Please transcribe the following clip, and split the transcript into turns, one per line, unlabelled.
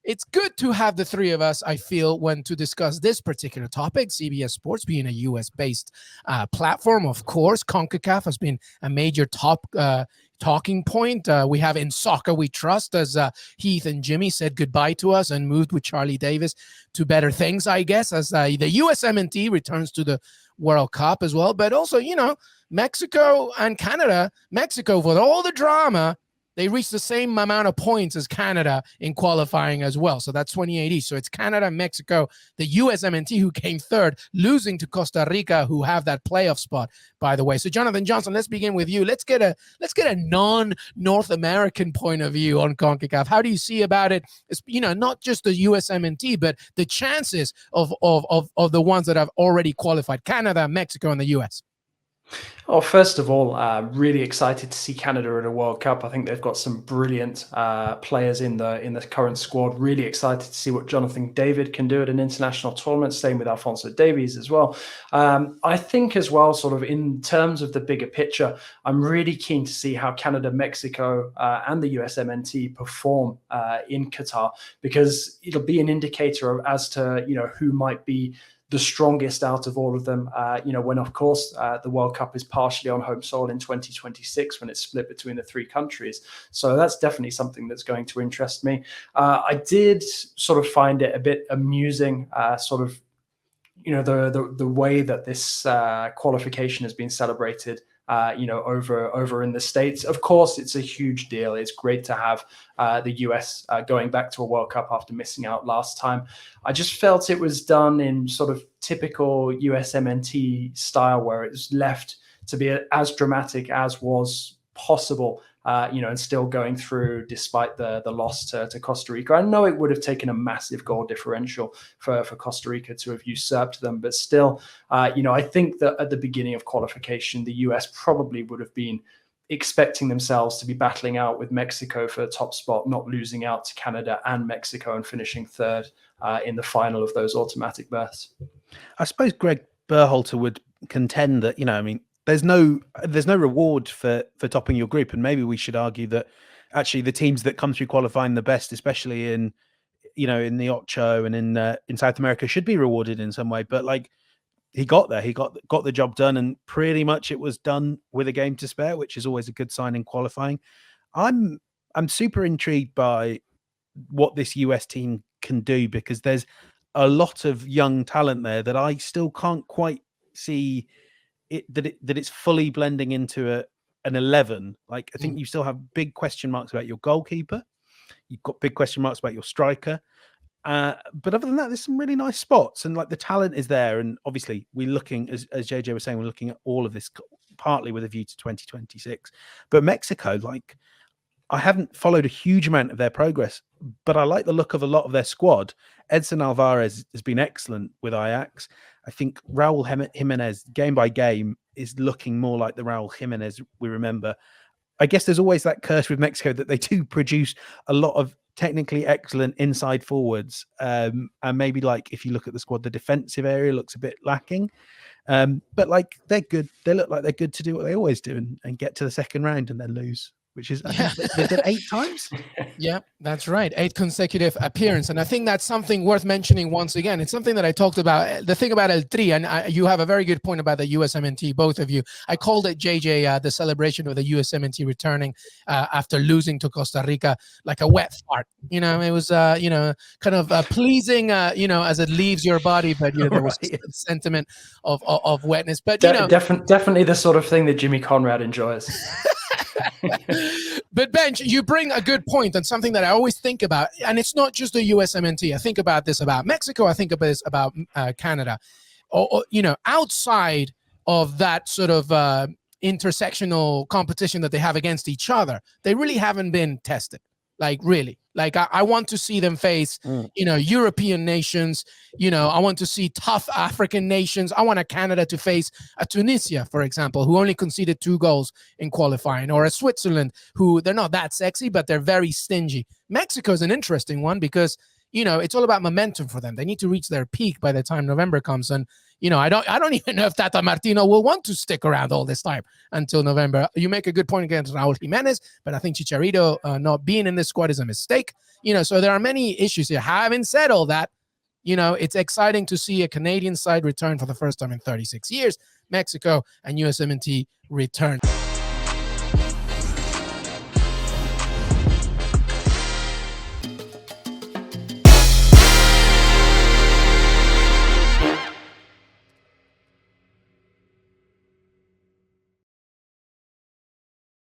it's good to have the three of us, I feel, when to discuss this particular topic. CBS Sports being a US-based platform, of course. Concacaf has been a major talking point. We have In Soccer We Trust, as Heath and Jimmy said goodbye to us and moved with Charlie Davis to better things, I guess, as the USMNT returns to the World Cup as well. But also, Mexico and Canada. Mexico, with all the drama, they reached the same amount of points as Canada in qualifying as well. So that's 2080. So it's Canada, Mexico, the USMNT who came third, losing to Costa Rica, who have that playoff spot, by the way. So Jonathan Johnson, let's begin with you. Let's get a non-North American point of view on CONCACAF. How do you see about it? It's, not just the USMNT, but the chances of the ones that have already qualified, Canada, Mexico, and the US.
Well, first of all, really excited to see Canada at a World Cup. I think they've got some brilliant players in the current squad. Really excited to see what Jonathan David can do at an international tournament. Same with Alphonso Davies as well. I think as well, sort of in terms of the bigger picture, I'm really keen to see how Canada, Mexico, and the USMNT perform in Qatar, because it'll be an indicator as to who might be the strongest out of all of them, when, of course, the World Cup is partially on home soil in 2026 when it's split between the three countries. So that's definitely something that's going to interest me. I did sort of find it a bit amusing, the way that this qualification has been celebrated over in the States. Of course, it's a huge deal. It's great to have the US going back to a World Cup after missing out last time. I just felt it was done in sort of typical USMNT style, where it was left to be as dramatic as was possible, and still going through despite the loss to Costa Rica. I know it would have taken a massive goal differential for Costa Rica to have usurped them, but still, I think that at the beginning of qualification, the US probably would have been expecting themselves to be battling out with Mexico for the top spot, not losing out to Canada and Mexico and finishing third in the final of those automatic berths.
I suppose Greg Berhalter would contend that, there's no reward for topping your group, and maybe we should argue that actually the teams that come through qualifying the best, especially in the Ocho and in South America, should be rewarded in some way. But he got there, he got the job done, and pretty much it was done with a game to spare, which is always a good sign in qualifying. I'm super intrigued by what this US team can do, because there's a lot of young talent there that I still can't quite see that it's fully blending into an 11. I think you still have big question marks about your goalkeeper. You've got big question marks about your striker. But other than that, there's some really nice spots, and the talent is there. And obviously we're looking, as JJ was saying, we're looking at all of this partly with a view to 2026. But Mexico, I haven't followed a huge amount of their progress, but I like the look of a lot of their squad. Edson Alvarez has been excellent with Ajax. I think Raul Jimenez, game by game, is looking more like the Raul Jimenez we remember. I guess there's always that curse with Mexico that they do produce a lot of technically excellent inside forwards. And maybe if you look at the squad, the defensive area looks a bit lacking. But they're good. They look like they're good to do what they always do and get to the second round and then lose, which is, I think they've done 8 times.
Yeah, that's right. 8 consecutive appearances. And I think that's something worth mentioning once again. It's something that I talked about, the thing about El Tri, and you have a very good point about the USMNT, both of you. I called it, JJ, the celebration of the USMNT returning after losing to Costa Rica, like a wet fart. It was, kind of pleasing, as it leaves your body, but, there was a sentiment of wetness. But,
definitely the sort of thing that Jimmy Conrad enjoys.
But Benj, you bring a good point and something that I always think about, and it's not just the USMNT. I think about this about Mexico. I think about this about Canada. Outside of that sort of intersectional competition that they have against each other, they really haven't been tested. Really. I want to see them face, European nations. I want to see tough African nations. I want a Canada to face a Tunisia, for example, who only conceded 2 goals in qualifying, or a Switzerland, who they're not that sexy, but they're very stingy. Mexico is an interesting one because, it's all about momentum for them. They need to reach their peak by the time November comes. And, I don't even know if Tata Martino will want to stick around all this time until November. You make a good point against Raul Jimenez, but I think Chicharito not being in this squad is a mistake. So there are many issues here. Having said all that, it's exciting to see a Canadian side return for the first time in 36 years. Mexico and USMNT return.